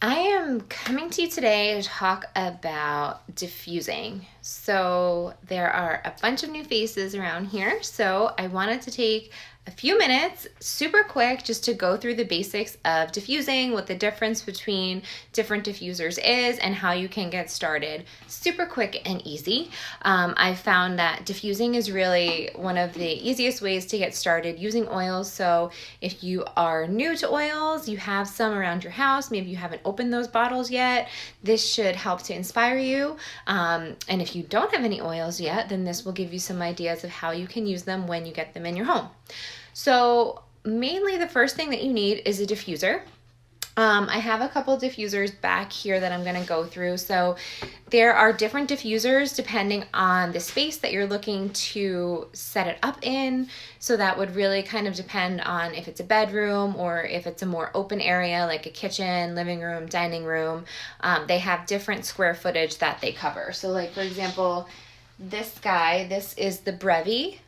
I am coming to you today to talk about diffusing. So there are a bunch of new faces around here, so I wanted to take a few minutes, super quick, just to go through the basics of diffusing, what the difference between different diffusers is, and how you can get started super quick and easy. I found that diffusing is really one of the easiest ways to get started using oils. So if you are new to oils, you have some around your house, maybe you haven't opened those bottles yet, this should help to inspire you. And if you don't have any oils yet, then this will give you some ideas of how you can use them when you get them in your home. So mainly the first thing that you need is a diffuser. I have a couple diffusers back here that I'm going to go through. So there are different diffusers depending on the space that you're looking to set it up in. So that would really kind of depend on if it's a bedroom or if it's a more open area like a kitchen, living room, dining room. They have different square footage that they cover. So like, for example, this guy, this is the Brevi.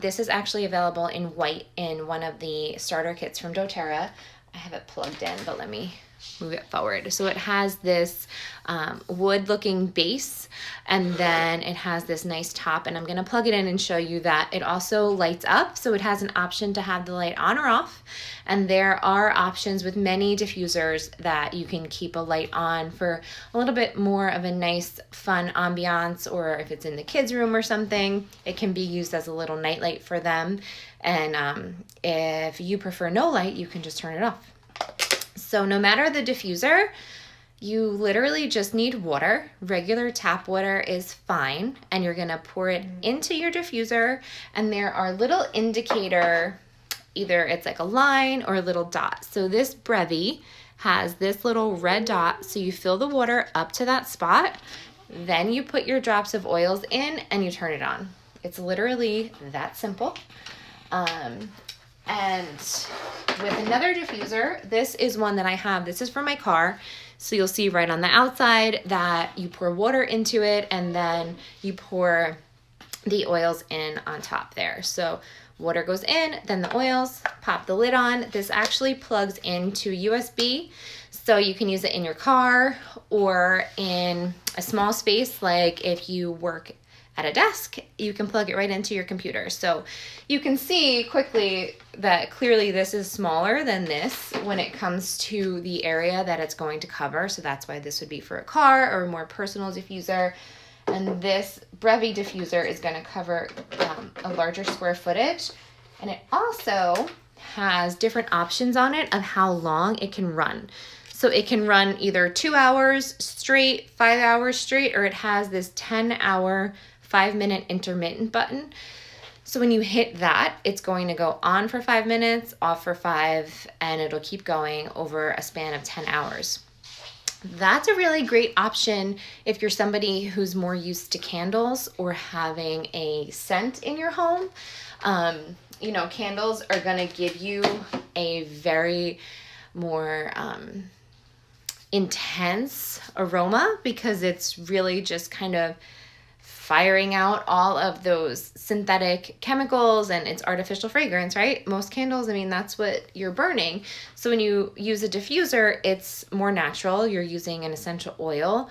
This is actually available in white in one of the starter kits from dōTERRA. I have it plugged in, but let me move it forward. So it has this wood looking base, and then it has this nice top, and I'm going to plug it in and show you that it also lights up. So it has an option to have the light on or off, and there are options with many diffusers that you can keep a light on for a little bit more of a nice fun ambiance, or if it's in the kids room or something, it can be used as a little night light for them. And if you prefer no light, you can just turn it off. So no matter the diffuser, you literally just need water. Regular tap water is fine, and you're gonna pour it into your diffuser, and there are little indicator, either it's like a line or a little dot. So this Brevi has this little red dot, so you fill the water up to that spot, then you put your drops of oils in and you turn it on. It's literally that simple. And with another diffuser, this is one that I have. This is for my car. So you'll see right on the outside that you pour water into it and then you pour the oils in on top there. So water goes in, then the oils, pop the lid on. This actually plugs into USB. So you can use it in your car or in a small space, like if you work at a desk, you can plug it right into your computer. So you can see quickly that clearly this is smaller than this when it comes to the area that it's going to cover. So that's why this would be for a car or a more personal diffuser. And this Brevi diffuser is going to cover a larger square footage. And it also has different options on it of how long it can run. So it can run either 2 hours straight, 5 hours straight, or it has this 10-hour 5-minute intermittent button. So when you hit that, it's going to go on for 5 minutes, off for 5, and it'll keep going over a span of 10 hours. That's a really great option if you're somebody who's more used to candles or having a scent in your home. You know, candles are going to give you a very more intense aroma because it's really just kind of firing out all of those synthetic chemicals and it's artificial fragrance, right? Most candles, I mean, that's what you're burning. So when you use a diffuser, it's more natural. You're using an essential oil,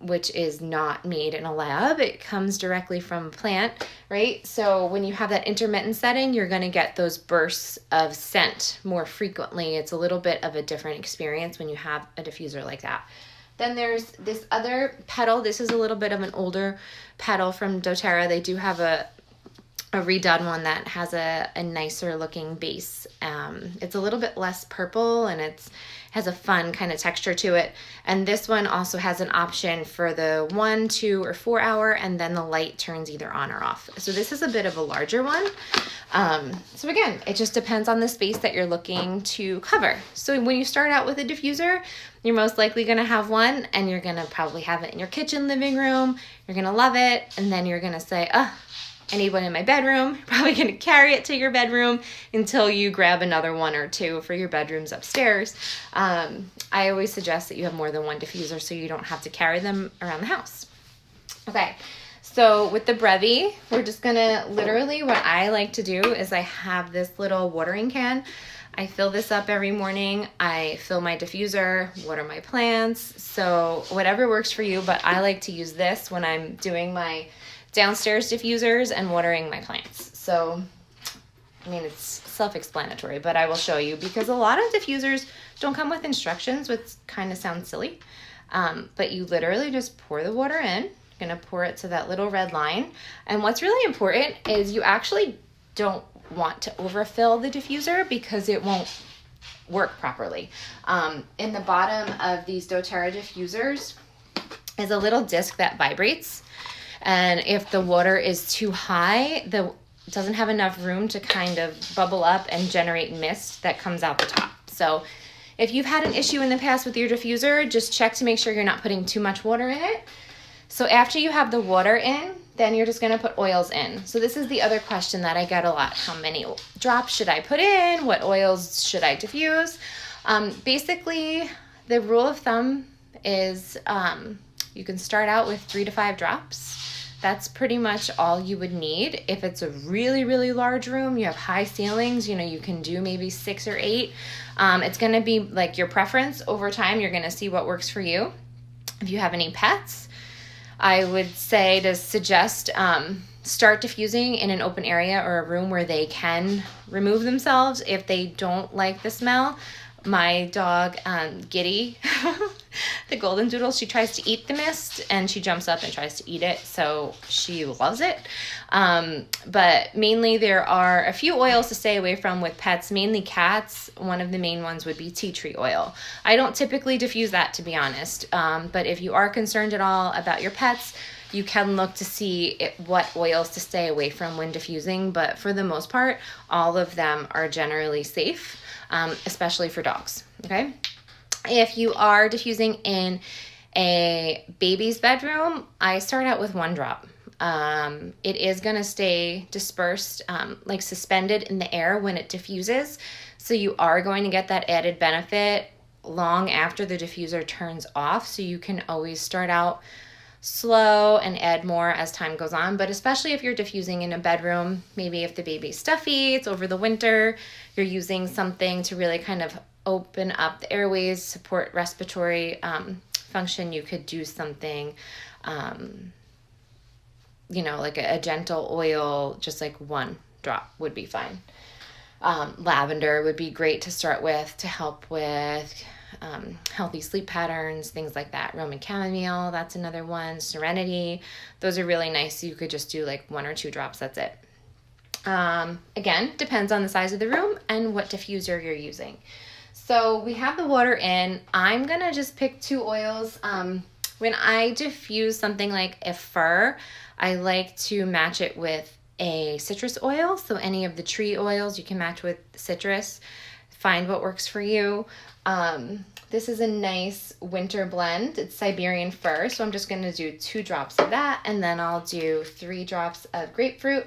which is not made in a lab. It comes directly from a plant, right? So when you have that intermittent setting, you're going to get those bursts of scent more frequently. It's a little bit of a different experience when you have a diffuser like that. Then there's this other pedal. This is a little bit of an older pedal from dōTERRA. They do have a redone one that has a nicer looking base. It's a little bit less purple and it has a fun kind of texture to it. And this one also has an option for the 1, 2, or 4 hour, and then the light turns either on or off. So this is a bit of a larger one. So again, it just depends on the space that you're looking to cover. So when you start out with a diffuser, you're most likely going to have one, and you're going to probably have it in your kitchen, living room. You're going to love it, and then you're going to say, I need one in my bedroom. You're probably going to carry it to your bedroom until you grab another one or two for your bedrooms upstairs. I always suggest that you have more than one diffuser so you don't have to carry them around the house. Okay, so with the Brevi, we're just going to literally, what I like to do is I have this little watering can. I fill this up every morning. I fill my diffuser, water my plants, so whatever works for you, but I like to use this when I'm doing my downstairs diffusers and watering my plants. So, I mean, it's self-explanatory, but I will show you because a lot of diffusers don't come with instructions, which kind of sounds silly, but you literally just pour the water in. You're gonna pour it to that little red line, and what's really important is you actually don't want to overfill the diffuser because it won't work properly. In the bottom of these dōTERRA diffusers is a little disc that vibrates, and if the water is too high, it doesn't have enough room to kind of bubble up and generate mist that comes out the top. So if you've had an issue in the past with your diffuser, just check to make sure you're not putting too much water in it. So after you have the water in, then you're just gonna put oils in. So this is the other question that I get a lot. How many drops should I put in? What oils should I diffuse? Basically, the rule of thumb is you can start out with 3 to 5 drops. That's pretty much all you would need. If it's a really, really large room, you have high ceilings, you know, you can do maybe 6 or 8. It's gonna be like your preference. Over time, you're gonna see what works for you. If you have any pets, I would say to suggest start diffusing in an open area or a room where they can remove themselves if they don't like the smell. My dog, Giddy, the golden doodle, she tries to eat the mist and she jumps up and tries to eat it, so she loves it. But mainly there are a few oils to stay away from with pets, mainly cats. One of the main ones would be tea tree oil. I don't typically diffuse that, to be honest, but if you are concerned at all about your pets, you can look to see what oils to stay away from when diffusing, but for the most part, all of them are generally safe. Especially for dogs, okay? If you are diffusing in a baby's bedroom, I start out with 1 drop. It is gonna stay dispersed, like suspended in the air when it diffuses, so you are going to get that added benefit long after the diffuser turns off, so you can always start out slow and add more as time goes on. But especially if you're diffusing in a bedroom, maybe if the baby's stuffy, it's over the winter, you're using something to really kind of open up the airways, support respiratory function, you could do something, you know, like a gentle oil, just like 1 drop would be fine. Lavender would be great to start with to help with healthy sleep patterns, things like that. Roman chamomile, that's another one. Serenity, those are really nice. You could just do like 1 or 2 drops, that's it. Again, depends on the size of the room and what diffuser you're using. So we have the water in. I'm gonna just pick 2 oils. When I diffuse something like a fir, I like to match it with a citrus oil. So any of the tree oils you can match with citrus. Find what works for you. This is a nice winter blend. It's Siberian fir, so I'm just gonna do 2 drops of that, and then I'll do 3 drops of grapefruit.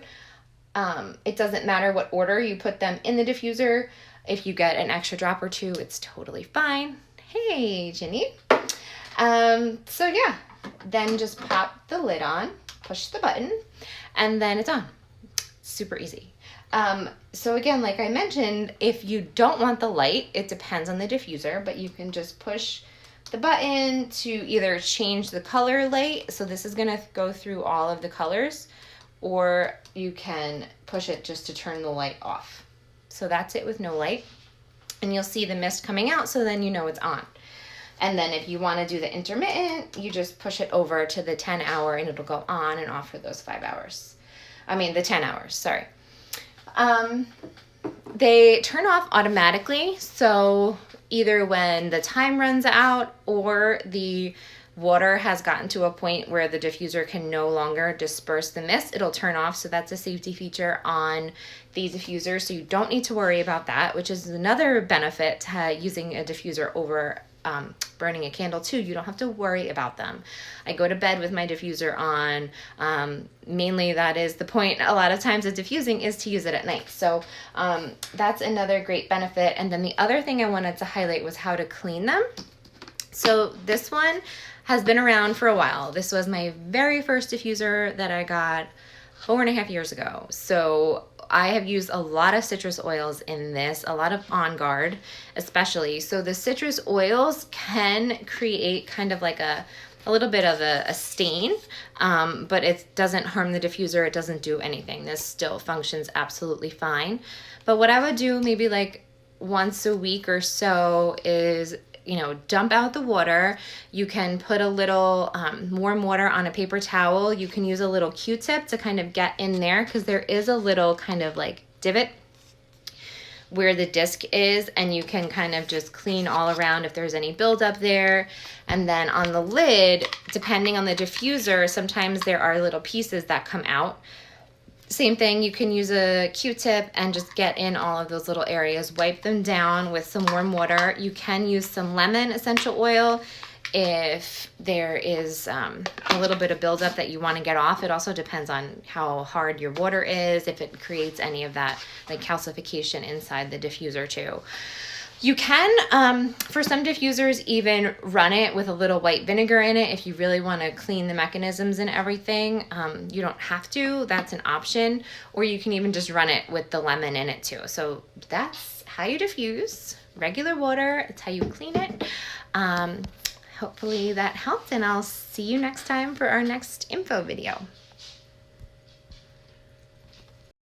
It doesn't matter what order you put them in the diffuser. If you get an extra drop or 2, it's totally fine. Hey, Ginny. So yeah, then just pop the lid on, push the button, and then it's on. Super easy. So again, like I mentioned, if you don't want the light, it depends on the diffuser, but you can just push the button to either change the color light, so this is gonna go through all of the colors, or you can push it just to turn the light off. So that's it with no light, and you'll see the mist coming out, so then you know it's on. And then if you want to do the intermittent, you just push it over to the 10 hour and it'll go on and off for those 5 hours. I mean the 10 hours, sorry. They turn off automatically, so either when the time runs out or the water has gotten to a point where the diffuser can no longer disperse the mist, it'll turn off. So that's a safety feature on these diffusers, so you don't need to worry about that, which is another benefit to using a diffuser over burning a candle too. You don't have to worry about them. I go to bed with my diffuser on. Mainly that is the point a lot of times of diffusing, is to use it at night. So that's another great benefit. And then the other thing I wanted to highlight was how to clean them. So this one has been around for a while. This was my very first diffuser that I got 4.5 years ago. So I have used a lot of citrus oils in this, a lot of On Guard especially. So the citrus oils can create kind of like a little bit of a stain, but it doesn't harm the diffuser. It doesn't do anything. This still functions absolutely fine. But what I would do maybe like once a week or so is, you know, dump out the water. You can put a little warm water on a paper towel. You can use a little Q-tip to kind of get in there, because there is a little kind of like divot where the disc is, and you can kind of just clean all around if there's any buildup there. And then on the lid, depending on the diffuser, sometimes there are little pieces that come out. Same thing, you can use a Q-tip and just get in all of those little areas, wipe them down with some warm water. You can use some lemon essential oil if there is a little bit of buildup that you want to get off. It also depends on how hard your water is, if it creates any of that like calcification inside the diffuser too. You can, for some diffusers, even run it with a little white vinegar in it if you really want to clean the mechanisms and everything. You don't have to, that's an option. Or you can even just run it with the lemon in it too. So that's how you diffuse. Regular water, it's how you clean it. Hopefully that helped, and I'll see you next time for our next info video.